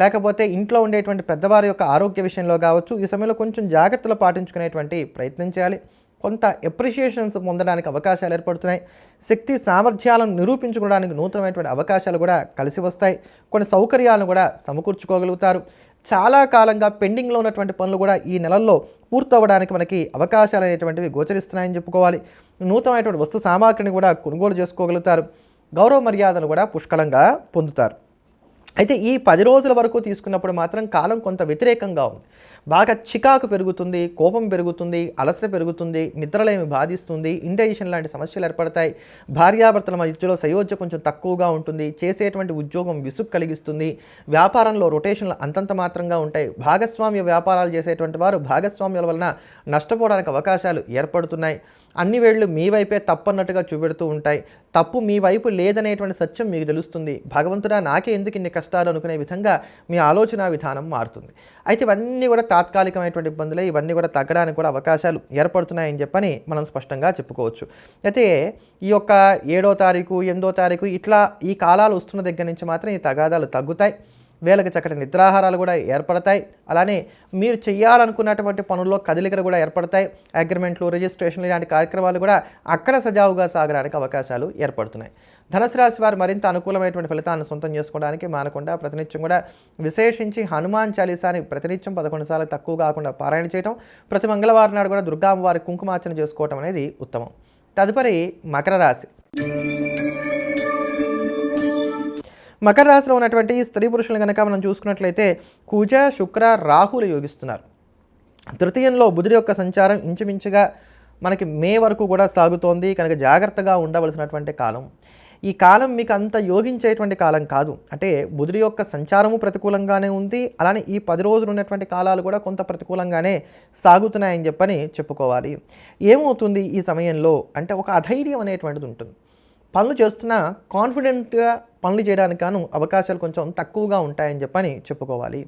లేకపోతే ఇంట్లో ఉండేటువంటి పెద్దవారి యొక్క ఆరోగ్య విషయంలో కావచ్చు, ఈ సమయంలో కొంచెం జాగ్రత్తలు పాటించుకునేటువంటి ప్రయత్నం చేయాలి. కొంత ఎప్రిషియేషన్స్ పొందడానికి అవకాశాలు ఏర్పడుతున్నాయి. శక్తి సామర్థ్యాలను నిరూపించుకోవడానికి నూతనమైనటువంటి అవకాశాలు కూడా కలిసి వస్తాయి. కొన్ని సౌకర్యాలను కూడా సమకూర్చుకోగలుగుతారు. చాలా కాలంగా పెండింగ్లో ఉన్నటువంటి పనులు కూడా ఈ నెలల్లో పూర్తవడానికి మనకి అవకాశాలు అనేటువంటివి గోచరిస్తున్నాయని చెప్పుకోవాలి. నూతనమైనటువంటి వస్తు సామాగ్రిని కూడా కొనుగోలు చేసుకోగలుగుతారు. గౌరవ మర్యాదలు కూడా పుష్కలంగా పొందుతారు. అయితే ఈ 10 రోజుల వరకు తీసుకున్నప్పుడు మాత్రం కాలం కొంత వ్యతిరేకంగా ఉంది. బాగా చికాకు పెరుగుతుంది, కోపం పెరుగుతుంది, అలసట పెరుగుతుంది, నిద్రలేమి బాధిస్తుంది, ఇండైజెషన్ లాంటి సమస్యలు ఏర్పడతాయి. భార్యాభర్తల మధ్యలో సయోధ్య కొంచెం తక్కువగా ఉంటుంది. చేసేటువంటి ఉద్యోగం విసుగు కలిగిస్తుంది. వ్యాపారంలో రొటేషన్లు అంతంత మాత్రంగా ఉంటాయి. భాగస్వామ్య వ్యాపారాలు చేసేటువంటి వారు భాగస్వామ్యాల వలన నష్టపోవడానికి అవకాశాలు ఏర్పడుతున్నాయి. అన్ని వేళ్ళు మీ వైపే తప్పన్నట్టుగా చూపెడుతూ ఉంటాయి. తప్పు మీ వైపు లేదనేటువంటి సత్యం మీకు తెలుస్తుంది. భగవంతుడా నాకే ఎందుకు ఇన్ని కష్టాలు అనుకునే విధంగా మీ ఆలోచన విధానం మారుతుంది. అయితే ఇవన్నీ కూడా తాత్కాలికమైనటువంటి ఇబ్బందులే. ఇవన్నీ కూడా తగ్గడానికి కూడా అవకాశాలు ఏర్పడుతున్నాయని చెప్పని మనం స్పష్టంగా చెప్పుకోవచ్చు. అయితే ఈ యొక్క 7వ తారీఖు 8వ తారీఖు ఇట్లా ఈ కాలాలు వస్తున్న దగ్గర నుంచి మాత్రం ఈ తగాదాలు తగ్గుతాయి. వేళకి చక్కటి నిద్రాహారాలు కూడా ఏర్పడతాయి. అలానే మీరు చేయాలనుకున్నటువంటి పనుల్లో కదలికలు కూడా ఏర్పడతాయి. అగ్రిమెంట్లు, రిజిస్ట్రేషన్లు ఇలాంటి కార్యక్రమాలు కూడా అక్కడ సజావుగా సాగడానికి అవకాశాలు ఏర్పడుతున్నాయి. ధనుసు రాశి వారు మరింత అనుకూలమైనటువంటి ఫలితాలను సొంతం చేసుకోవడానికి మానకుండా ప్రతినిత్యం కూడా విశేషించి హనుమాన్ చాలీసాని ప్రతినిత్యం 11 సార్లు తక్కువ కాకుండా పారాయణ చేయటం, ప్రతి మంగళవారం నాడు కూడా దుర్గామ్మవారి కుంకుమార్చన చేసుకోవటం అనేది ఉత్తమం. తదుపరి మకర రాశి. మకర రాశిలో ఉన్నటువంటి స్త్రీ పురుషులు కనుక మనం చూసుకున్నట్లయితే కుజ, శుక్ర, రాహులు యోగిస్తున్నారు. తృతీయంలో బుధుడి యొక్క సంచారం ఇంచుమించుగా మనకి మే వరకు కూడా సాగుతోంది కనుక జాగ్రత్తగా ఉండవలసినటువంటి కాలం. ఈ కాలం మీకు అంత యోగించేటువంటి కాలం కాదు. అంటే బుధుడి యొక్క సంచారము ప్రతికూలంగానే ఉంది. అలానే ఈ 10 రోజులు ఉన్నటువంటి కాలాలు కూడా కొంత ప్రతికూలంగానే సాగుతున్నాయని చెప్పని చెప్పుకోవాలి. ఏమవుతుంది ఈ సమయంలో అంటే ఒక అధైర్యం అనేటువంటిది ఉంటుంది. పనులు చేస్తున్నా కాన్ఫిడెంట్గా పనులు చేయడానికి గాను అవకాశాలు కొంచెం తక్కువగా ఉంటాయని చెప్పని చెప్పుకోవాలి.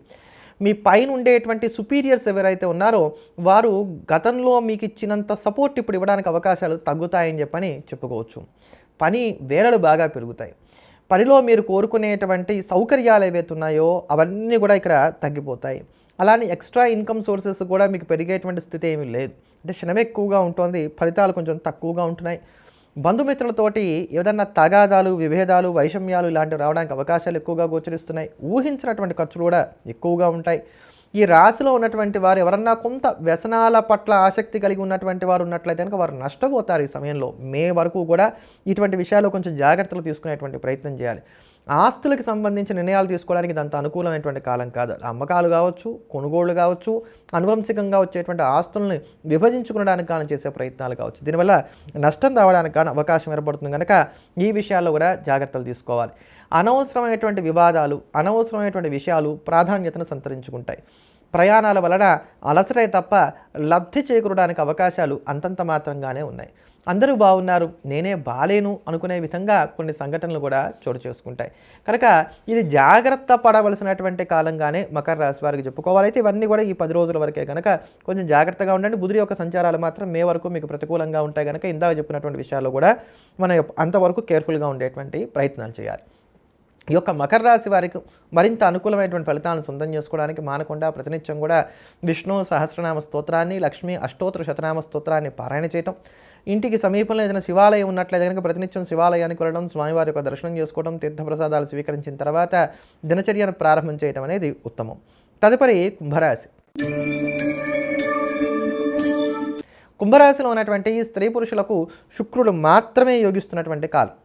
మీ పైన ఉండేటువంటి సుపీరియర్స్ ఎవరైతే ఉన్నారో వారు గతంలో మీకు ఇచ్చినంత సపోర్ట్ ఇప్పుడు ఇవ్వడానికి అవకాశాలు తగ్గుతాయని చెప్పని చెప్పుకోవచ్చు. పని వేళలు బాగా పెరుగుతాయి. పనిలో మీరు కోరుకునేటువంటి సౌకర్యాలు ఏవైతే ఉన్నాయో అవన్నీ కూడా ఇక్కడ తగ్గిపోతాయి. అలానే ఎక్స్ట్రా ఇన్కమ్ సోర్సెస్ కూడా మీకు పెరిగేటువంటి స్థితి ఏమీ లేదు. అంటే శ్రమ ఎక్కువగా ఉంటుంది, ఫలితాలు కొంచెం తక్కువగా ఉంటున్నాయి. బంధుమిత్రులతోటి ఏదన్నా తగాదాలు, విభేదాలు, వైషమ్యాలు ఇలాంటివి రావడానికి అవకాశాలు ఎక్కువగా గోచరిస్తున్నాయి. ఊహించినటువంటి ఖర్చులు కూడా ఎక్కువగా ఉంటాయి. ఈ రాశిలో ఉన్నటువంటి వారు ఎవరన్నా కొంత వ్యసనాల పట్ల ఆసక్తి కలిగి ఉన్నటువంటి వారు ఉన్నట్లయితే కనుక వారు నష్టపోతారు. ఈ సమయంలో మే వరకు కూడా ఇటువంటి విషయాల్లో కొంచెం జాగ్రత్తలు తీసుకునేటువంటి ప్రయత్నం చేయాలి. ఆస్తులకు సంబంధించిన నిర్ణయాలు తీసుకోవడానికి ఇదంత అనుకూలమైనటువంటి కాలం కాదు. అమ్మకాలు కావచ్చు, కొనుగోళ్లు కావచ్చు, అనువంశికంగా వచ్చేటువంటి ఆస్తుల్ని విభజించుకోవడానికి కానీ చేసే ప్రయత్నాలు కావచ్చు. దీనివల్ల నష్టం రావడానికి కానీ అవకాశం ఏర్పడుతుంది కనుక ఈ విషయాల్లో కూడా జాగ్రత్తలు తీసుకోవాలి. అనవసరమైనటువంటి వివాదాలు, అనవసరమైనటువంటి విషయాలు ప్రాధాన్యతను సంతరించుకుంటాయి. ప్రయాణాల వలన అలసటే తప్ప లబ్ధి చేకూరడానికి అవకాశాలు అంతంత మాత్రంగానే ఉన్నాయి. అందరూ బాగున్నారు, నేనే బాలేను అనుకునే విధంగా కొన్ని సంఘటనలు కూడా చోటు చేసుకుంటాయి. కనుక ఇది జాగ్రత్త పడవలసినటువంటి కాలంగానే మకర రాశి వారికి చెప్పుకోవాలి. అయితే ఇవన్నీ కూడా ఈ 10 రోజుల వరకే కనుక కొంచెం జాగ్రత్తగా ఉండండి. బుధుడి యొక్క సంచారాలు మాత్రం మే వరకు మీకు ప్రతికూలంగా ఉంటాయి కనుక ఇందాక చెప్పినటువంటి విషయాల్లో కూడా మనం అంతవరకు కేర్ఫుల్గా ఉండేటువంటి ప్రయత్నాలు చేయాలి. ఈ యొక్క మకర రాశి వారికి మరింత అనుకూలమైనటువంటి ఫలితాలను సొంతం చేసుకోవడానికి మానకుండా ప్రతినిత్యం కూడా విష్ణు సహస్రనామ స్తోత్రాన్ని, లక్ష్మీ అష్టోత్తర శతనామ స్తోత్రాన్ని పారాయణ చేయటం, ఇంటికి సమీపంలో ఏదైనా శివాలయం ఉన్నట్లయితే కనుక ప్రతినిత్యం శివాలయానికి వెళ్ళడం, స్వామివారి యొక్క దర్శనం చేసుకోవడం, తీర్థప్రసాదాలు స్వీకరించిన తర్వాత దినచర్యను ప్రారంభం చేయడం అనేది ఉత్తమం. తదుపరి కుంభరాశి. కుంభరాశిలో ఉన్నటువంటి స్త్రీ పురుషులకు శుక్రుడు మాత్రమే యోగిస్తున్నటువంటి కాలం.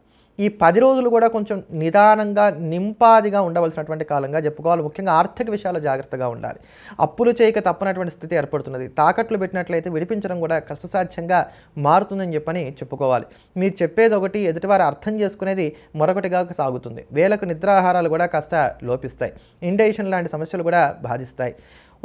ఈ 10 రోజులు కూడా కొంచెం నిదానంగా నింపాదిగా ఉండవలసినటువంటి కాలంగా చెప్పుకోవాలి. ముఖ్యంగా ఆర్థిక విషయాల్లో జాగ్రత్తగా ఉండాలి. అప్పులు చేయక తప్పనటువంటి స్థితి ఏర్పడుతున్నది. తాకట్లు పెట్టినట్లయితే విడిపించడం కూడా కష్టసాధ్యంగా మారుతుందని చెప్పుకోవాలి. మీరు చెప్పేది ఒకటి, ఎదుటివారు అర్థం చేసుకునేది మరొకటిగా సాగుతుంది. వేలకు నిద్రాహారాలు కూడా కాస్త లోపిస్తాయి. ఇండైషన్ లాంటి సమస్యలు కూడా బాధిస్తాయి.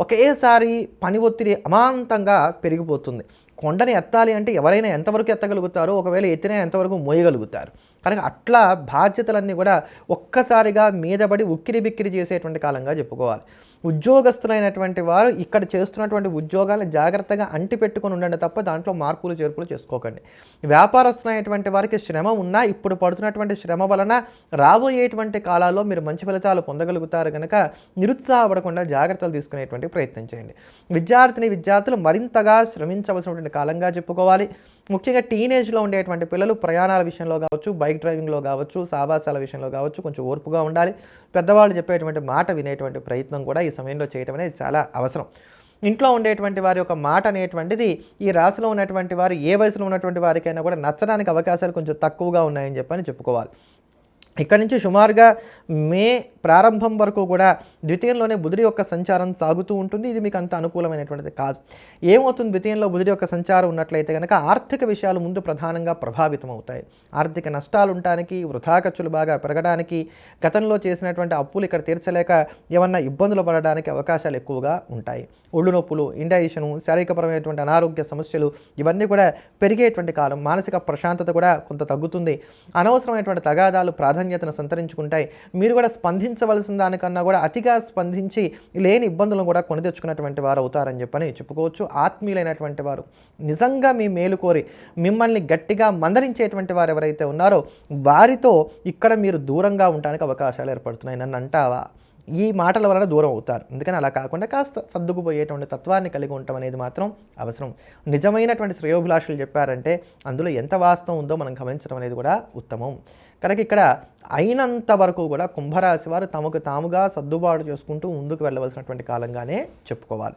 ఒకేసారి పని ఒత్తిడి అమాంతంగా పెరిగిపోతుంది. కొండని ఎత్తాలి అంటే ఎవరైనా ఎంతవరకు ఎత్తగలుగుతారో, ఒకవేళ ఎత్తినా ఎంతవరకు మోయగలుగుతారు. కనుక అట్లా బాధ్యతలన్నీ కూడా ఒక్కసారిగా మీదపడి ఉక్కిరి బిక్కిరి చేసేటువంటి కాలంగా చెప్పుకోవాలి. ఉద్యోగస్తులైనటువంటి వారు ఇక్కడ చేస్తున్నటువంటి ఉద్యోగాలను జాగ్రత్తగా అంటిపెట్టుకొని ఉండండి తప్ప దాంట్లో మార్పులు చేర్పులు చేసుకోకండి. వ్యాపారస్తులైనటువంటి వారికి శ్రమ ఉన్నా ఇప్పుడు పడుతున్నటువంటి శ్రమ వలన రాబోయేటువంటి కాలాల్లో మీరు మంచి ఫలితాలు పొందగలుగుతారు కనుక నిరుత్సాహపడకుండా జాగ్రత్తలు తీసుకునేటువంటి ప్రయత్నం చేయండి. విద్యార్థులు మరింతగా శ్రమించవలసినటువంటి కాలంగా చెప్పుకోవాలి. ముఖ్యంగా టీనేజ్లో ఉండేటువంటి పిల్లలు ప్రయాణాల విషయంలో కావచ్చు, బైక్ డ్రైవింగ్లో కావచ్చు, సావాసాల విషయంలో కావచ్చు కొంచెం ఓర్పుగా ఉండాలి. పెద్దవాళ్ళు చెప్పేటువంటి మాట వినేటువంటి ప్రయత్నం కూడా ఈ సమయంలో చేయడం అనేది చాలా అవసరం. ఇంట్లో ఉండేటువంటి వారి యొక్క మాట అనేటువంటిది ఈ రాశిలో ఉన్నటువంటి వారు ఏ వయసులో ఉన్నటువంటి వారికైనా కూడా నచ్చడానికి అవకాశాలు కొంచెం తక్కువగా ఉన్నాయని చెప్పుకోవాలి. ఇక్కడి నుంచి సుమారుగా మే ప్రారంభం వరకు కూడా ద్వితీయంలోనే బుధుడి యొక్క సంచారం సాగుతూ ఉంటుంది. ఇది మీకు అంత అనుకూలమైనటువంటిది కాదు. ఏమవుతుంది, ద్వితీయంలో బుధుడి యొక్క సంచారం ఉన్నట్లయితే కనుక ఆర్థిక విషయాలు ముందు ప్రధానంగా ప్రభావితం అవుతాయి. ఆర్థిక నష్టాలు ఉండటానికి, వృధా ఖర్చులు బాగా పెరగడానికి, గతంలో చేసినటువంటి అప్పులు ఇక్కడ తీర్చలేక ఏమన్నా ఇబ్బందులు పడడానికి అవకాశాలు ఎక్కువగా ఉంటాయి. ఒళ్ళు నొప్పులు, ఇండైజేషను, శారీరకపరమైనటువంటి అనారోగ్య సమస్యలు ఇవన్నీ కూడా పెరిగేటువంటి కాలం. మానసిక ప్రశాంతత కూడా కొంత తగ్గుతుంది. అనవసరమైనటువంటి తగాదాలు ప్రాధాన్యతను సంతరించుకుంటాయి. మీరు కూడా స్పందించవలసిన దానికన్నా కూడా అతిగా స్పందించి లేని ఇబ్బందులను కూడా కొని తెచ్చుకున్నటువంటి వారు అవుతారని చెప్పుకోవచ్చు. ఆత్మీయులైనటువంటి వారు నిజంగా మీ మేలు కోరి మిమ్మల్ని గట్టిగా మందలించేటువంటి వారు ఎవరైతే ఉన్నారో వారితో ఇక్కడ మీరు దూరంగా ఉండడానికి అవకాశాలు ఏర్పడుతున్నాయి. నన్ను అంటావా, ఈ మాటల వలన దూరం అవుతారు. అందుకని అలా కాకుండా కాస్త సర్దుకుపోయేటువంటి తత్వాన్ని కలిగి ఉండటం అనేది మాత్రం అవసరం. నిజమైనటువంటి శ్రేయోభిలాషులు చెప్పారంటే అందులో ఎంత వాస్తవం ఉందో మనం గమనించడం అనేది కూడా ఉత్తమం. కనుక ఇక్కడ అయినంత వరకు కూడా కుంభరాశి వారు తమకు తాముగా సర్దుబాటు చేసుకుంటూ ముందుకు వెళ్ళవలసినటువంటి కాలంగానే చెప్పుకోవాలి.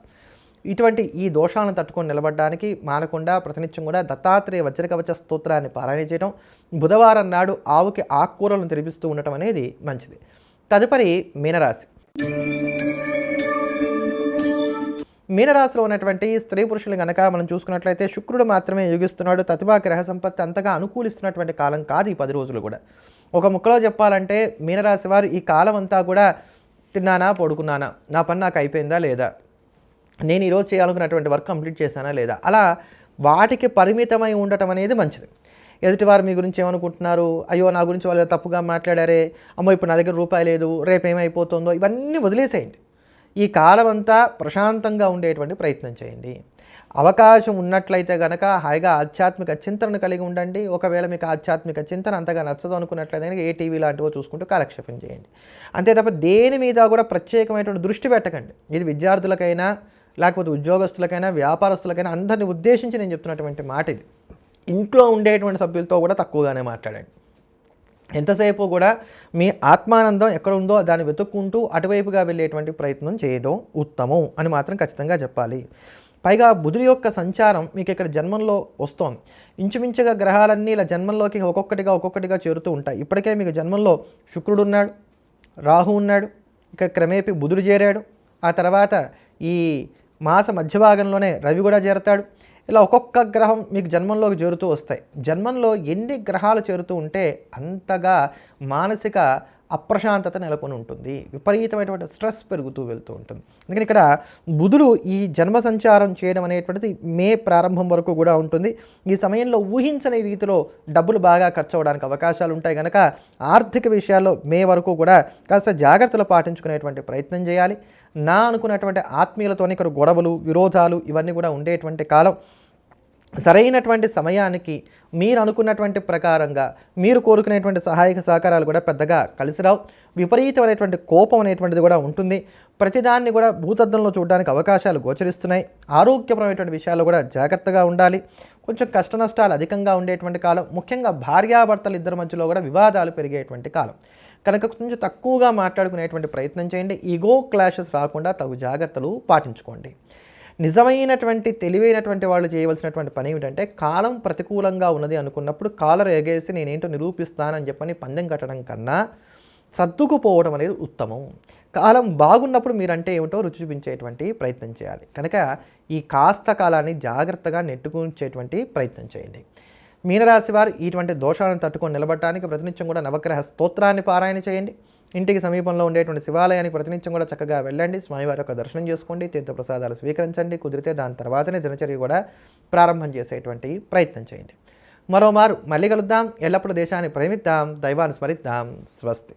ఇటువంటి ఈ దోషాలను తట్టుకొని నిలబడడానికి మానకుండా ప్రతినిత్యం కూడా దత్తాత్రేయ వజ్రకవచ స్తోత్రాన్ని పారాయణ చేయడం, బుధవారం నాడు ఆవుకి ఆకుకూరలను తినిపిస్తూ ఉండటం అనేది మంచిది. తదుపరి మీనరాశి. మీనరాశిలో ఉన్నటువంటి స్త్రీ పురుషులు కనుక మనం చూసుకున్నట్లయితే శుక్రుడు మాత్రమే యోగిస్తున్నాడు. తతివా గ్రహ సంపత్తి అంతగా అనుకూలిస్తున్నటువంటి కాలం కాదు ఈ 10 రోజులు కూడా. ఒక ముక్కలో చెప్పాలంటే మీనరాశి వారు ఈ కాలం అంతా కూడా తిన్నానా, పడుకున్నానా, నా పని నాకు అయిపోయిందా లేదా, నేను ఈరోజు చేయాలనుకున్నటువంటి వర్క్ కంప్లీట్ చేశానా లేదా, అలా వాటికి పరిమితమై ఉండటం అనేది మంచిది. ఎదుటివారు మీ గురించి ఏమనుకుంటున్నారు, అయ్యో నా గురించి వాళ్ళు తప్పుగా మాట్లాడారే, అమ్మో ఇప్పుడు నా దగ్గర రూపాయి లేదు, రేపు ఏమైపోతుందో, ఇవన్నీ వదిలేసేయండి. ఈ కాలం అంతా ప్రశాంతంగా ఉండేటువంటి ప్రయత్నం చేయండి. అవకాశం ఉన్నట్లయితే కనుక హాయిగా ఆధ్యాత్మిక చింతనను కలిగి ఉండండి. ఒకవేళ మీకు ఆధ్యాత్మిక చింతన అంతగా నచ్చదు అనుకున్నట్లయితే కనుక ఏ టీవీ లాంటివో చూసుకుంటూ కాలక్షేపం చేయండి. అంతే తప్ప దేని మీద కూడా ప్రత్యేకమైనటువంటి దృష్టి పెట్టకండి. ఇది విద్యార్థులకైనా లేకపోతే ఉద్యోగస్తులకైనా వ్యాపారస్తులకైనా అందరిని ఉద్దేశించి నేను చెప్తున్నటువంటి మాట ఇది. ఇంట్లో ఉండేటువంటి సభ్యులతో కూడా తక్కువగానే మాట్లాడండి. ఎంతసేపు కూడా మీ ఆత్మానందం ఎక్కడ ఉందో దాన్ని వెతుక్కుంటూ అటువైపుగా వెళ్ళేటువంటి ప్రయత్నం చేయడం ఉత్తమం అని మాత్రం ఖచ్చితంగా చెప్పాలి. పైగా బుధుడి యొక్క సంచారం మీకు ఇక్కడ జన్మంలో వస్తోంది. ఇంచుమించుగా గ్రహాలన్నీ ఇలా జన్మంలోకి ఒక్కొక్కటిగా చేరుతూ ఉంటాయి. ఇప్పటికే మీకు జన్మంలో శుక్రుడు ఉన్నాడు, రాహు ఉన్నాడు, ఇక క్రమేపీ బుధుడు చేరాడు, ఆ తర్వాత ఈ మాస మధ్యభాగంలోనే రవి కూడా చేరతాడు. ఇలా ఒక్కొక్క గ్రహం మీకు జన్మంలోకి చేరుతూ వస్తాయి. జన్మంలో ఎన్ని గ్రహాలు చేరుతూ ఉంటే అంతగా మానసిక అప్రశాంతత నెలకొని ఉంటుంది, విపరీతమైనటువంటి స్ట్రెస్ పెరుగుతూ వెళ్తూ ఉంటుంది. అందుకని ఇక్కడ బుధుడు ఈ జన్మ సంచారం చేయడం అనేటువంటిది మే ప్రారంభం వరకు కూడా ఉంటుంది. ఈ సమయంలో ఊహించని రీతిలో డబ్బులు బాగా ఖర్చు అవ్వడానికి అవకాశాలు ఉంటాయి కనుక ఆర్థిక విషయాల్లో మే వరకు కూడా కాస్త జాగ్రత్తలు పాటించుకునేటువంటి ప్రయత్నం చేయాలి. నా అనుకున్నటువంటి ఆత్మీయులతోని ఇక్కడ గొడవలు, విరోధాలు ఇవన్నీ కూడా ఉండేటువంటి కాలం. సరైనటువంటి సమయానికి మీరు అనుకున్నటువంటి ప్రకారంగా మీరు కోరుకునేటువంటి సహాయక సహకారాలు కూడా పెద్దగా కలిసి రావు. విపరీతమైనటువంటి కోపం అనేటువంటిది కూడా ఉంటుంది. ప్రతిదాన్ని కూడా భూతద్దంలో చూడడానికి అవకాశాలు గోచరిస్తున్నాయి. ఆరోగ్యపరమైనటువంటి విషయాల్లో కూడా జాగ్రత్తగా ఉండాలి. కొంచెం కష్ట నష్టాలు అధికంగా ఉండేటువంటి కాలం. ముఖ్యంగా భార్యాభర్తలు ఇద్దరి మధ్యలో కూడా వివాదాలు పెరిగేటువంటి కాలం కనుక కొంచెం తక్కువగా మాట్లాడుకునేటువంటి ప్రయత్నం చేయండి. ఈగో క్లాషెస్ రాకుండా తగు జాగ్రత్తలు పాటించుకోండి. నిజమైనటువంటి తెలివైనటువంటి వాళ్ళు చేయవలసినటువంటి పని ఏమిటంటే కాలం ప్రతికూలంగా ఉన్నది అనుకున్నప్పుడు కాలర్ ఎగేసి నేనేంటో నిరూపిస్తానని చెప్పని పందెం కట్టడం కన్నా సర్దుకుపోవడం అనేది ఉత్తమం. కాలం బాగున్నప్పుడు మీరంటే ఏమిటో రుచి చూపించేటువంటి ప్రయత్నం చేయాలి. కనుక ఈ కాస్త కాలాన్ని జాగ్రత్తగా నెట్టుకుంచేటువంటి ప్రయత్నం చేయండి. మీనరాశి వారు ఇటువంటి దోషాలను తట్టుకొని నిలబడటానికి ప్రతినిత్యం కూడా నవగ్రహ స్తోత్రాన్ని పారాయణ చేయండి. ఇంటికి సమీపంలో ఉండేటువంటి శివాలయానికి ప్రతినిత్యం కూడా చక్కగా వెళ్ళండి. స్వామివారి యొక్క దర్శనం చేసుకోండి, తీర్థప్రసాదాలు స్వీకరించండి. కుదిరితే దాని తర్వాతనే దినచర్య కూడా ప్రారంభం చేసేటువంటి ప్రయత్నం చేయండి. మరోమారు మళ్ళీ కలుద్దాం. ఎల్లప్పుడూ దేశాన్ని ప్రేమిద్దాం, దైవాన్ని స్మరిద్దాం. స్వస్తి.